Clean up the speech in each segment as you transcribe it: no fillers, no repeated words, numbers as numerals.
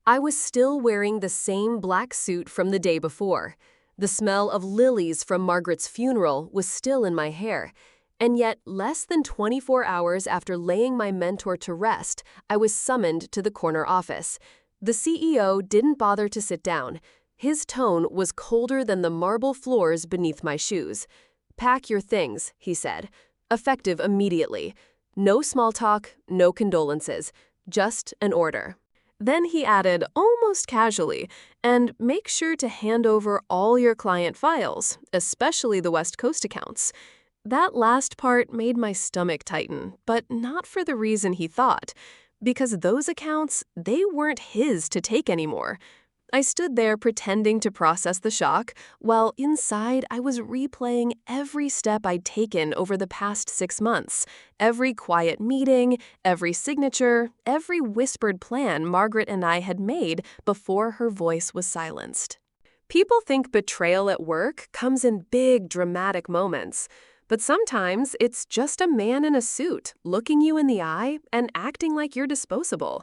I was still wearing the same black suit from the day before. The smell of lilies from Margaret's funeral was still in my hair. And yet, less than 24 hours after laying my mentor to rest, I was summoned to the corner office. The CEO didn't bother to sit down. His tone was colder than the marble floors beneath my shoes. "Pack your things," he said, effective immediately. No small talk, no condolences, just an order. Then he added, almost casually, "And make sure to hand over all your client files, especially the West Coast accounts." That last part made my stomach tighten, but not for the reason he thought. Because those accounts, they weren't his to take anymore. I stood there pretending to process the shock, while inside I was replaying every step I'd taken over the past 6 months. Every quiet meeting, every signature, every whispered plan Margaret and I had made before her voice was silenced. People think betrayal at work comes in big, dramatic moments. But sometimes it's just a man in a suit looking you in the eye and acting like you're disposable.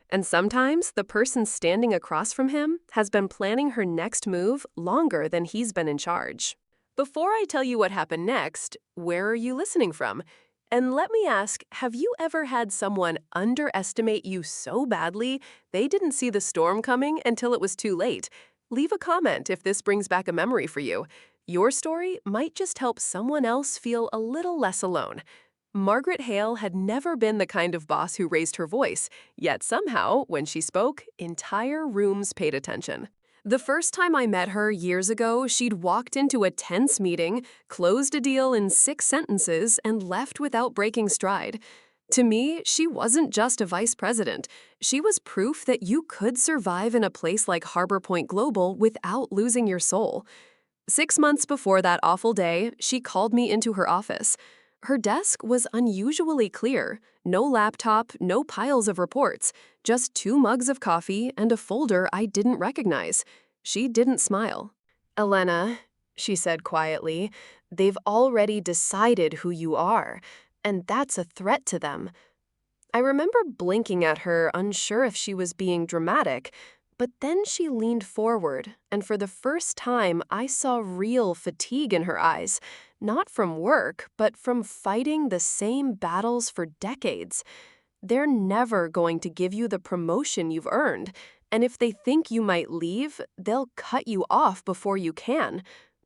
And sometimes the person standing across from him has been planning her next move longer than he's been in charge. Before I tell you what happened next, where are you listening from? And let me ask, have you ever had someone underestimate you so badly they didn't see the storm coming until it was too late? Leave a comment if this brings back a memory for you. Your story might just help someone else feel a little less alone. Margaret Hale had never been the kind of boss who raised her voice, yet somehow, when she spoke, entire rooms paid attention. The first time I met her years ago, she'd walked into a tense meeting, closed a deal in 6 sentences, and left without breaking stride. To me, she wasn't just a vice president. She was proof that you could survive in a place like Harbor Point Global without losing your soul. 6 months before that awful day, she called me into her office. Her desk was unusually clear. No laptop, no piles of reports, just 2 mugs of coffee and a folder I didn't recognize. She didn't smile. "Elena," she said quietly, "they've already decided who you are, and that's a threat to them." I remember blinking at her, unsure if she was being dramatic, but then she leaned forward, and for the first time I saw real fatigue in her eyes. Not from work, but from fighting the same battles for decades. They're never going to give you the promotion you've earned, and if they think you might leave, they'll cut you off before you can.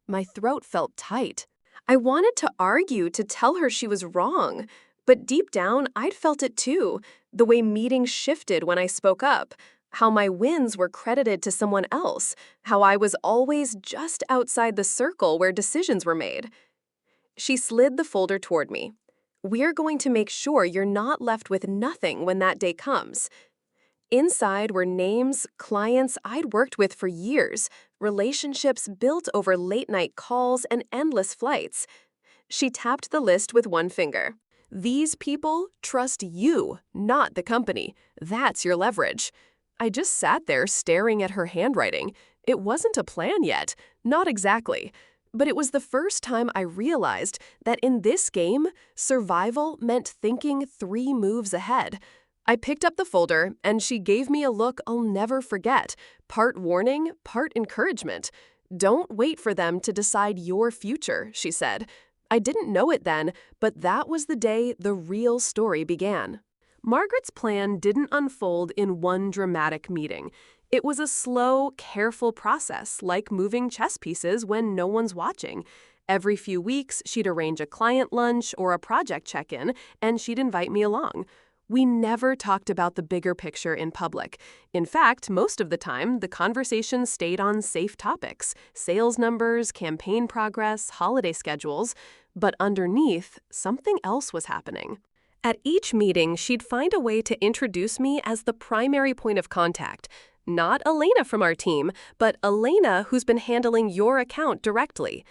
My throat felt tight. I wanted to argue to tell her she was wrong, but deep down I'd felt it too, the way meetings shifted when I spoke up, how my wins were credited to someone else, how I was always just outside the circle where decisions were made. She slid the folder toward me. "We're going to make sure you're not left with nothing when that day comes." Inside were names, clients I'd worked with for years, relationships built over late-night calls and endless flights. She tapped the list with one finger. "These people trust you, not the company. That's your leverage." I just sat there staring at her handwriting. It wasn't a plan yet, not exactly. But it was the first time I realized that in this game, survival meant thinking 3 moves ahead. I picked up the folder, and she gave me a look I'll never forget, part warning, part encouragement. "Don't wait for them to decide your future," she said. I didn't know it then, but that was the day the real story began. Margaret's plan didn't unfold in one dramatic meeting. It was a slow, careful process, like moving chess pieces when no one's watching. Every few weeks, she'd arrange a client lunch or a project check-in, and she'd invite me along. We never talked about the bigger picture in public. In fact, most of the time, the conversation stayed on safe topics: sales numbers, campaign progress, holiday schedules. But underneath, something else was happening. At each meeting, she'd find a way to introduce me as the primary point of contact. Not Elena from our team, but Elena who's been handling your account directly.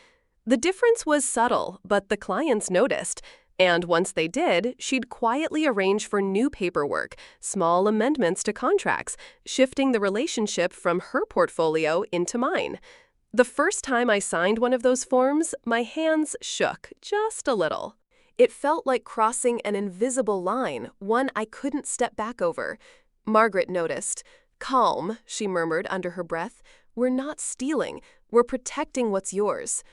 The difference was subtle, but the clients noticed. And once they did, she'd quietly arrange for new paperwork, small amendments to contracts, shifting the relationship from her portfolio into mine. The first time I signed one of those forms, my hands shook just a little. It felt like crossing an invisible line, one I couldn't step back over. Margaret noticed. "Calm," she murmured under her breath. "We're not stealing. We're protecting what's yours."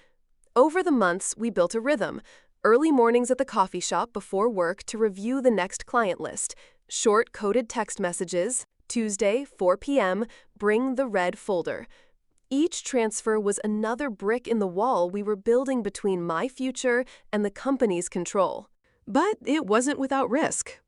Over the months, we built a rhythm. Early mornings at the coffee shop before work to review the next client list. Short coded text messages. Tuesday, 4 p.m., bring the red folder. Each transfer was another brick in the wall we were building between my future and the company's control. But it wasn't without risk.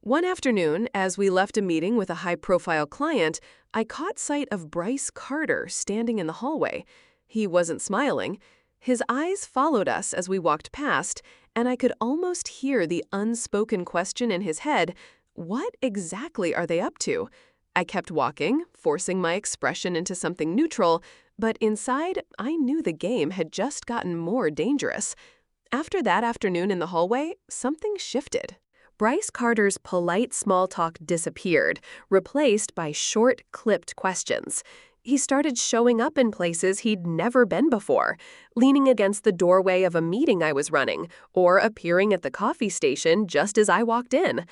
One afternoon, as we left a meeting with a high-profile client, I caught sight of Bryce Carter standing in the hallway. He wasn't smiling. His eyes followed us as we walked past, and I could almost hear the unspoken question in his head, "What exactly are they up to?" I kept walking, forcing my expression into something neutral, but inside, I knew the game had just gotten more dangerous. After that afternoon in the hallway, something shifted. Bryce Carter's polite small talk disappeared, replaced by short, clipped questions. He started showing up in places he'd never been before, leaning against the doorway of a meeting I was running, or appearing at the coffee station just as I walked in.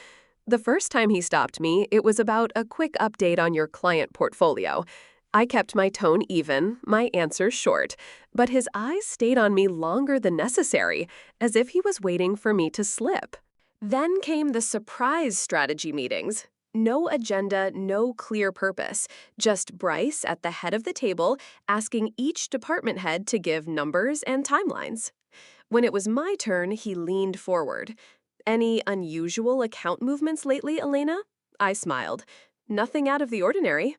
The first time he stopped me, it was about a quick update on your client portfolio. I kept my tone even, my answers short, but his eyes stayed on me longer than necessary, as if he was waiting for me to slip. Then came the surprise strategy meetings. No agenda, no clear purpose, just Bryce at the head of the table asking each department head to give numbers and timelines. When it was my turn, he leaned forward. "Any unusual account movements lately, Elena?" I smiled. "Nothing out of the ordinary."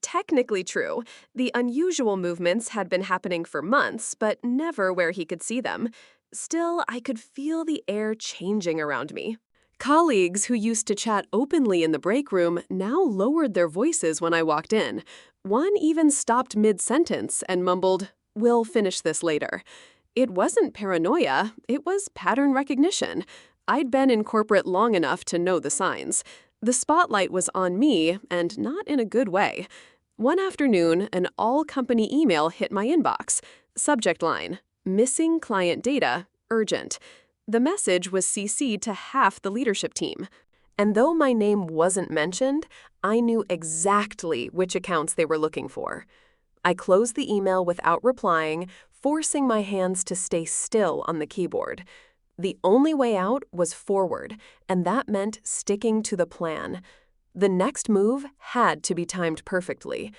Technically true. The unusual movements had been happening for months, but never where he could see them. Still, I could feel the air changing around me. Colleagues who used to chat openly in the break room now lowered their voices when I walked in. One even stopped mid-sentence and mumbled, "We'll finish this later." It wasn't paranoia, it was pattern recognition. I'd been in corporate long enough to know the signs. The spotlight was on me, and not in a good way. One afternoon, an all-company email hit my inbox. Subject line, "Missing client data, urgent." The message was CC'd to half the leadership team. And though my name wasn't mentioned, I knew exactly which accounts they were looking for. I closed the email without replying, forcing my hands to stay still on the keyboard. The only way out was forward, and that meant sticking to the plan. The next move had to be timed perfectly.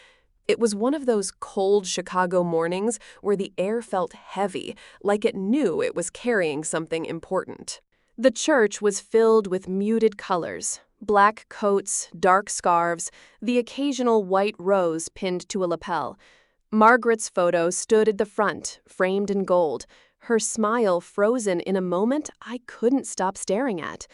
It was one of those cold Chicago mornings where the air felt heavy, like it knew it was carrying something important. The church was filled with muted colors, black coats, dark scarves, the occasional white rose pinned to a lapel. Margaret's photo stood at the front, framed in gold, her smile frozen in a moment I couldn't stop staring at.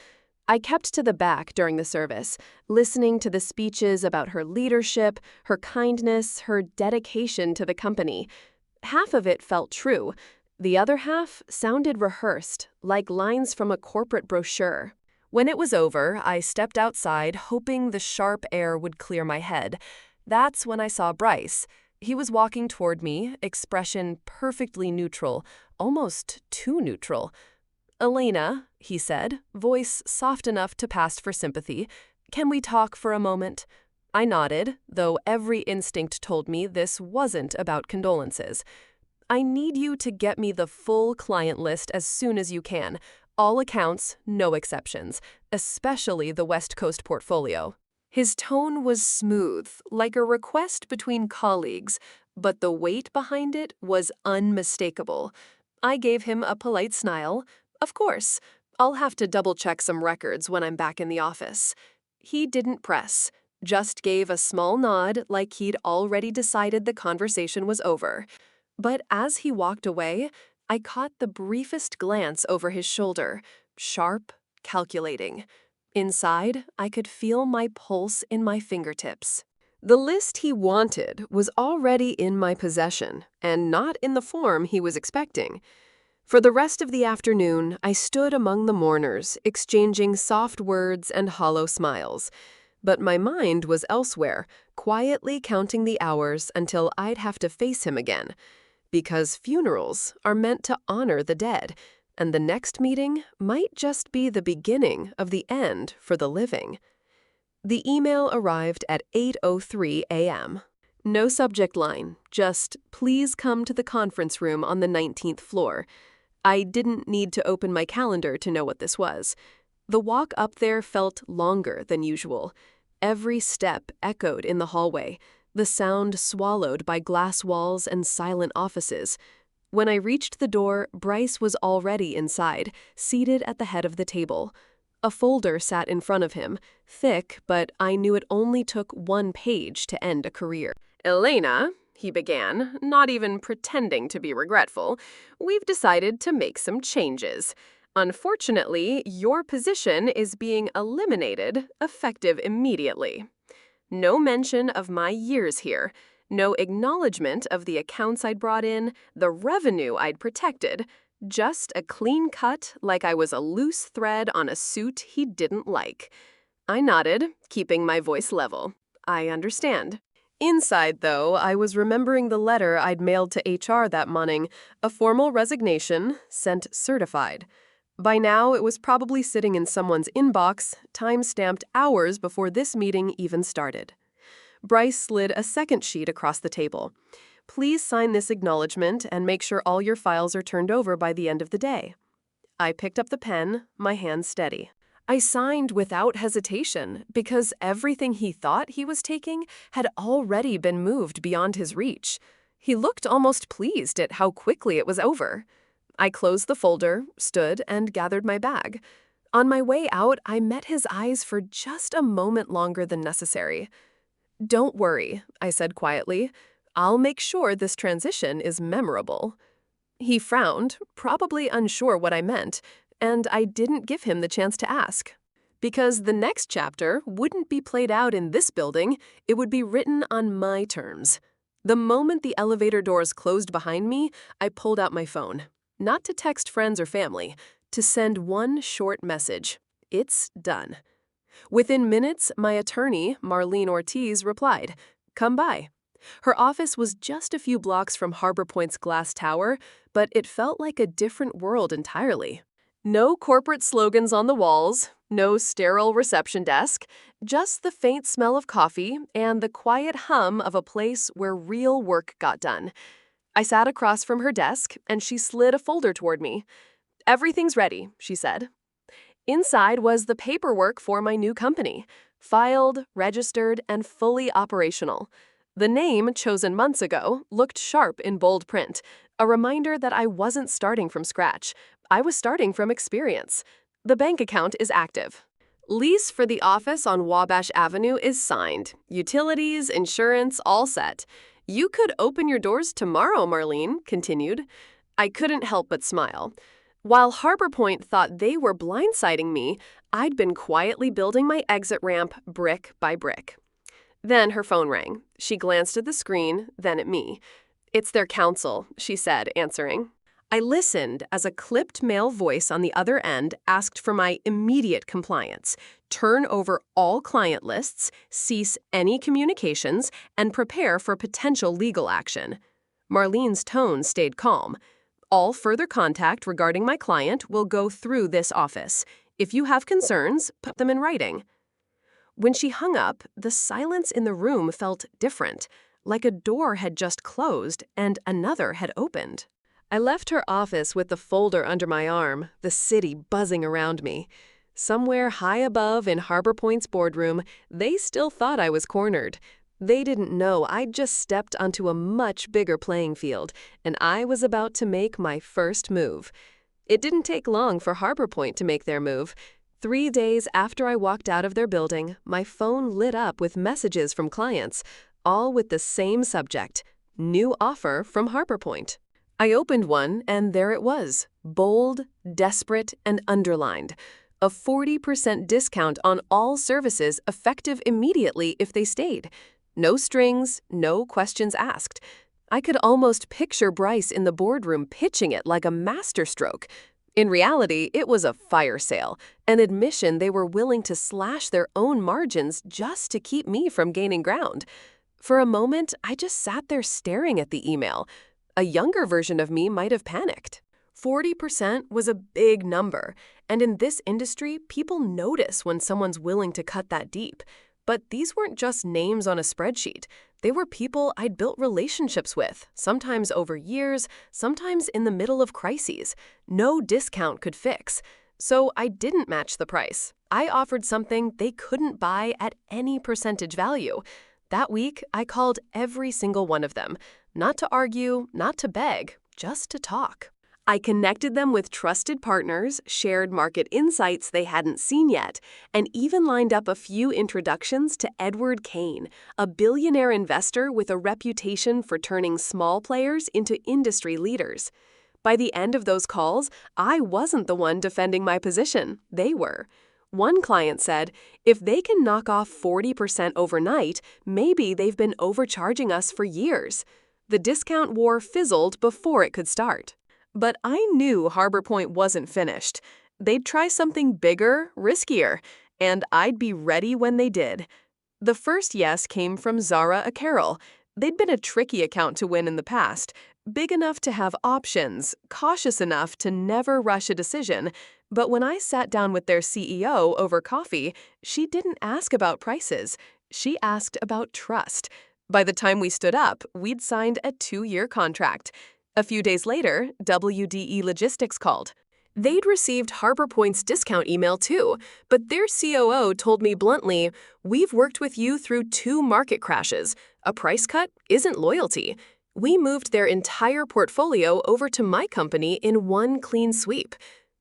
I kept to the back during the service, listening to the speeches about her leadership, her kindness, her dedication to the company. Half of it felt true. The other half sounded rehearsed, like lines from a corporate brochure. When it was over, I stepped outside, hoping the sharp air would clear my head. That's when I saw Bryce. He was walking toward me, expression perfectly neutral, almost too neutral. "Elena," he said, voice soft enough to pass for sympathy, "can we talk for a moment?" I nodded, though every instinct told me this wasn't about condolences. "I need you to get me the full client list as soon as you can. All accounts, no exceptions, especially the West Coast portfolio." His tone was smooth, like a request between colleagues, but the weight behind it was unmistakable. I gave him a polite smile. "Of course. I'll have to double-check some records when I'm back in the office." He didn't press, just gave a small nod like he'd already decided the conversation was over. But as he walked away, I caught the briefest glance over his shoulder, sharp, calculating. Inside, I could feel my pulse in my fingertips. The list he wanted was already in my possession, and not in the form he was expecting. For the rest of the afternoon, I stood among the mourners, exchanging soft words and hollow smiles. But my mind was elsewhere, quietly counting the hours until I'd have to face him again. Because funerals are meant to honor the dead, and the next meeting might just be the beginning of the end for the living. The email arrived at 8:03 a.m. No subject line, just, "Please come to the conference room on the 19th floor." I didn't need to open my calendar to know what this was. The walk up there felt longer than usual. Every step echoed in the hallway, the sound swallowed by glass walls and silent offices. When I reached the door, Bryce was already inside, seated at the head of the table. A folder sat in front of him, thick, but I knew it only took one page to end a career. "Elena," he began, not even pretending to be regretful, "we've decided to make some changes. Unfortunately, your position is being eliminated, effective immediately. No mention of my years here. No acknowledgement of the accounts I'd brought in, the revenue I'd protected. Just a clean cut like I was a loose thread on a suit he didn't like." I nodded, keeping my voice level. "I understand." Inside, though, I was remembering the letter I'd mailed to HR that morning, a formal resignation, sent certified. By now, it was probably sitting in someone's inbox, time-stamped hours before this meeting even started. Bryce slid a second sheet across the table. "Please sign this acknowledgement and make sure all your files are turned over by the end of the day." I picked up the pen, my hand steady. I signed without hesitation because everything he thought he was taking had already been moved beyond his reach. He looked almost pleased at how quickly it was over. I closed the folder, stood, and gathered my bag. On my way out, I met his eyes for just a moment longer than necessary. "Don't worry," I said quietly. "I'll make sure this transition is memorable." He frowned, probably unsure what I meant, and I didn't give him the chance to ask. Because the next chapter wouldn't be played out in this building, it would be written on my terms. The moment the elevator doors closed behind me, I pulled out my phone. Not to text friends or family, to send one short message. It's done. Within minutes, my attorney, Marlene Ortiz, replied, "Come by." Her office was just a few blocks from Harbor Point's glass tower, but it felt like a different world entirely. No corporate slogans on the walls, no sterile reception desk, just the faint smell of coffee and the quiet hum of a place where real work got done. I sat across from her desk, and she slid a folder toward me. "Everything's ready," she said. Inside was the paperwork for my new company, filed, registered, and fully operational. The name, chosen months ago, looked sharp in bold print, a reminder that I wasn't starting from scratch. I was starting from experience. The bank account is active. Lease for the office on Wabash Avenue is signed. Utilities, insurance, all set. "You could open your doors tomorrow," Marlene continued. I couldn't help but smile. While Harbor Point thought they were blindsiding me, I'd been quietly building my exit ramp brick by brick. Then her phone rang. She glanced at the screen, then at me. "It's their counsel," she said, answering. I listened as a clipped male voice on the other end asked for my immediate compliance, turn over all client lists, cease any communications, and prepare for potential legal action. Marlene's tone stayed calm. "All further contact regarding my client will go through this office. If you have concerns, put them in writing." When she hung up, the silence in the room felt different, like a door had just closed and another had opened. I left her office with the folder under my arm, the city buzzing around me. Somewhere high above in Harbor Point's boardroom, they still thought I was cornered. They didn't know I'd just stepped onto a much bigger playing field, and I was about to make my first move. It didn't take long for Harbor Point to make their move. 3 days after I walked out of their building, my phone lit up with messages from clients, all with the same subject: new offer from Harbor Point. I opened one, and there it was, bold, desperate, and underlined. A 40% discount on all services effective immediately if they stayed. No strings, no questions asked. I could almost picture Bryce in the boardroom pitching it like a masterstroke. In reality, it was a fire sale, an admission they were willing to slash their own margins just to keep me from gaining ground. For a moment, I just sat there staring at the email. A younger version of me might have panicked. 40% was a big number, and in this industry, people notice when someone's willing to cut that deep. But these weren't just names on a spreadsheet. They were people I'd built relationships with, sometimes over years, sometimes in the middle of crises. No discount could fix. So I didn't match the price. I offered something they couldn't buy at any percentage value. That week, I called every single one of them. Not to argue, not to beg, just to talk. I connected them with trusted partners, shared market insights they hadn't seen yet, and even lined up a few introductions to Edward Kane, a billionaire investor with a reputation for turning small players into industry leaders. By the end of those calls, I wasn't the one defending my position. They were. One client said, if they can knock off 40% overnight, maybe they've been overcharging us for years. The discount war fizzled before it could start. But I knew Harbor Point wasn't finished. They'd try something bigger, riskier, and I'd be ready when they did. The first yes came from Zara Carroll. They'd been a tricky account to win in the past, big enough to have options, cautious enough to never rush a decision. But when I sat down with their CEO over coffee, she didn't ask about prices. She asked about trust. By the time we stood up, we'd signed a 2-year contract. A few days later, WDE Logistics called. They'd received Harbor Point's discount email too, but their COO told me bluntly, "We've worked with you through 2 market crashes. A price cut isn't loyalty." We moved their entire portfolio over to my company in one clean sweep.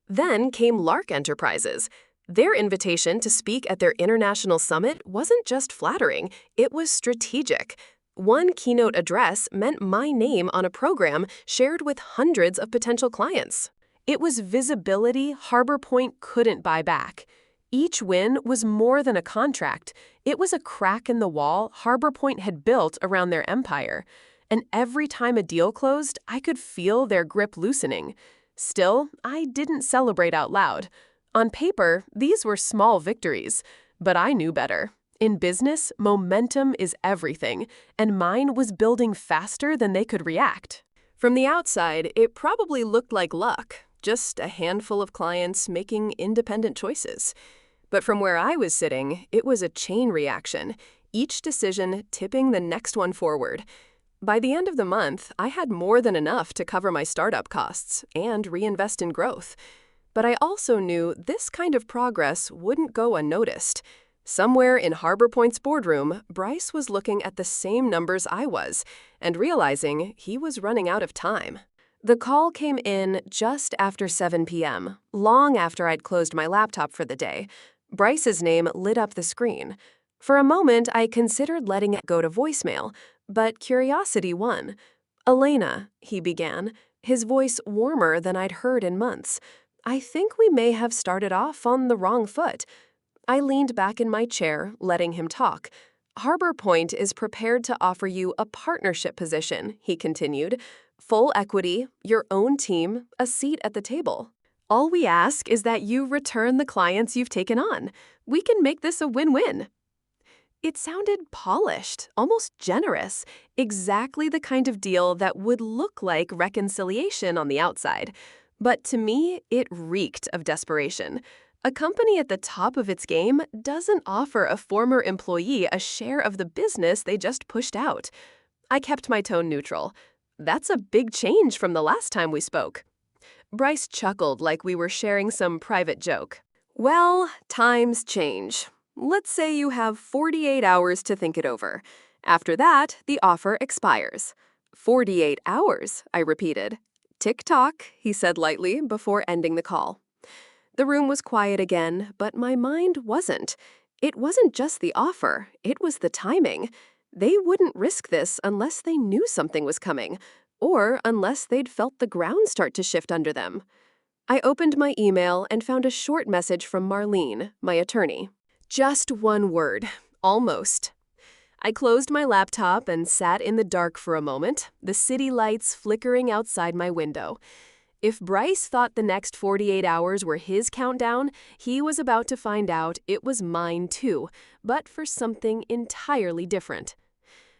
Then came Lark Enterprises. Their invitation to speak at their international summit wasn't just flattering, it was strategic. One keynote address meant my name on a program shared with hundreds of potential clients. It was visibility Harbor Point couldn't buy back. Each win was more than a contract. It was a crack in the wall Harbor Point had built around their empire. And every time a deal closed, I could feel their grip loosening. Still, I didn't celebrate out loud. On paper, these were small victories, but I knew better. In business, momentum is everything, and mine was building faster than they could react. From the outside, it probably looked like luck, just a handful of clients making independent choices. But from where I was sitting, it was a chain reaction, each decision tipping the next one forward. By the end of the month, I had more than enough to cover my startup costs and reinvest in growth. But I also knew this kind of progress wouldn't go unnoticed. Somewhere in Harbor Point's boardroom, Bryce was looking at the same numbers I was and realizing he was running out of time. The call came in just after 7 p.m., long after I'd closed my laptop for the day. Bryce's name lit up the screen. For a moment, I considered letting it go to voicemail, but curiosity won. "Elena," he began, his voice warmer than I'd heard in months. "I think we may have started off on the wrong foot." I leaned back in my chair, letting him talk. "Harbor Point is prepared to offer you a partnership position," he continued. "Full equity, your own team, a seat at the table. All we ask is that you return the clients you've taken on. We can make this a win-win." It sounded polished, almost generous, exactly the kind of deal that would look like reconciliation on the outside. But to me, it reeked of desperation. A company at the top of its game doesn't offer a former employee a share of the business they just pushed out. I kept my tone neutral. "That's a big change from the last time we spoke." Bryce chuckled like we were sharing some private joke. "Well, times change. Let's say you have 48 hours to think it over. After that, the offer expires." 48 hours, I repeated. "Tick-tock," he said lightly before ending the call. The room was quiet again, but my mind wasn't. It wasn't just the offer, it was the timing. They wouldn't risk this unless they knew something was coming, or unless they'd felt the ground start to shift under them. I opened my email and found a short message from Marlene, my attorney. Just one word, almost. I closed my laptop and sat in the dark for a moment, the city lights flickering outside my window. If Bryce thought the next 48 hours were his countdown, he was about to find out it was mine too, but for something entirely different.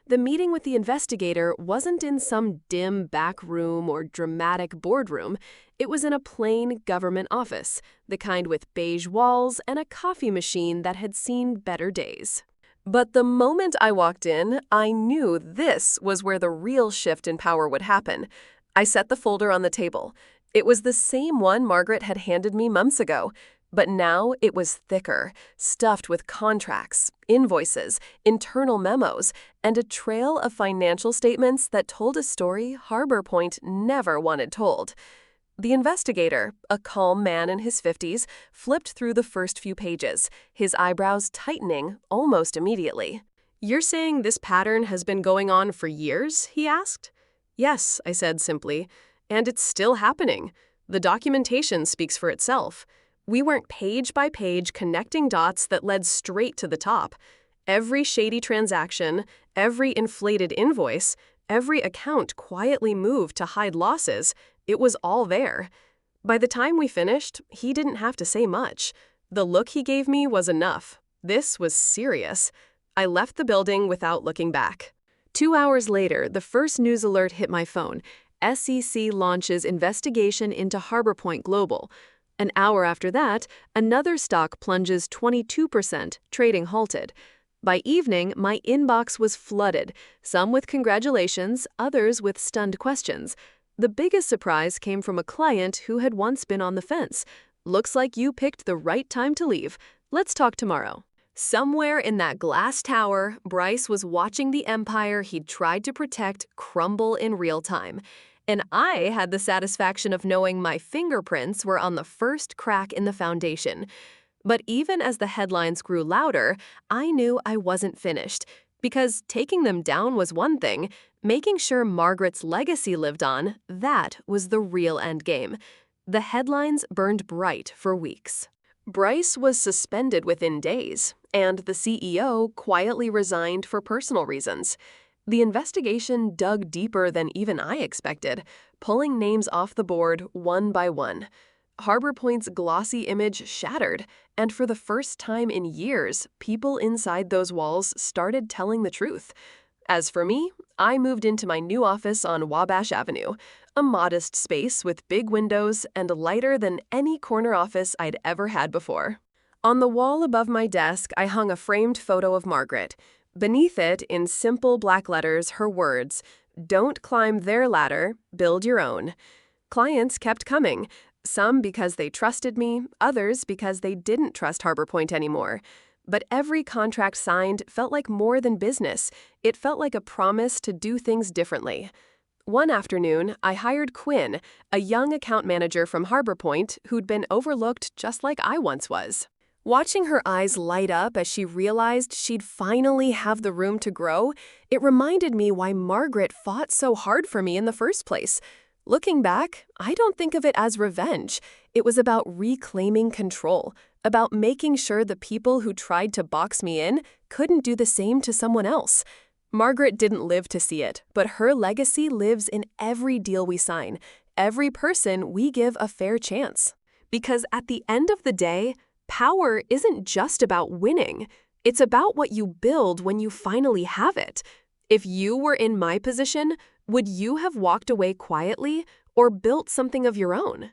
The meeting with the investigator wasn't in some dim back room or dramatic boardroom. It was in a plain government office, the kind with beige walls and a coffee machine that had seen better days. But the moment I walked in, I knew this was where the real shift in power would happen. I set the folder on the table. It was the same one Margaret had handed me months ago, but now it was thicker, stuffed with contracts, invoices, internal memos, and a trail of financial statements that told a story Harbor Point never wanted told. The investigator, a calm man in his 50s, flipped through the first few pages, his eyebrows tightening almost immediately. "You're saying this pattern has been going on for years?" he asked. "Yes," I said simply, "and it's still happening. The documentation speaks for itself. We weren't page by page connecting dots that led straight to the top. Every shady transaction, every inflated invoice, every account quietly moved to hide losses, it was all there." By the time we finished, he didn't have to say much. The look he gave me was enough. This was serious. I left the building without looking back. 2 hours later, the first news alert hit my phone. SEC launches investigation into Harbor Point Global. An hour after that, another stock plunges 22%, trading halted. By evening, my inbox was flooded, some with congratulations, others with stunned questions. The biggest surprise came from a client who had once been on the fence. "Looks like you picked the right time to leave. Let's talk tomorrow." Somewhere in that glass tower, Bryce was watching the empire he'd tried to protect crumble in real time. And I had the satisfaction of knowing my fingerprints were on the first crack in the foundation. But even as the headlines grew louder, I knew I wasn't finished. Because taking them down was one thing, making sure Margaret's legacy lived on, that was the real endgame. The headlines burned bright for weeks. Bryce was suspended within days, and the CEO quietly resigned for personal reasons. The investigation dug deeper than even I expected, pulling names off the board one by one. Harbor Point's glossy image shattered, and for the first time in years, people inside those walls started telling the truth. As for me, I moved into my new office on Wabash Avenue, a modest space with big windows and lighter than any corner office I'd ever had before. On the wall above my desk, I hung a framed photo of Margaret. Beneath it, in simple black letters, her words, "Don't climb their ladder, build your own." Clients kept coming. Some because they trusted me, others because they didn't trust Harbor Point anymore. But every contract signed felt like more than business. It felt like a promise to do things differently. One afternoon, I hired Quinn, a young account manager from Harbor Point who'd been overlooked just like I once was. Watching her eyes light up as she realized she'd finally have the room to grow, it reminded me why Margaret fought so hard for me in the first place. Looking back, I don't think of it as revenge. It was about reclaiming control, about making sure the people who tried to box me in couldn't do the same to someone else. Margaret didn't live to see it, but her legacy lives in every deal we sign, every person we give a fair chance. Because at the end of the day, power isn't just about winning. It's about what you build when you finally have it. If you were in my position, would you have walked away quietly or built something of your own?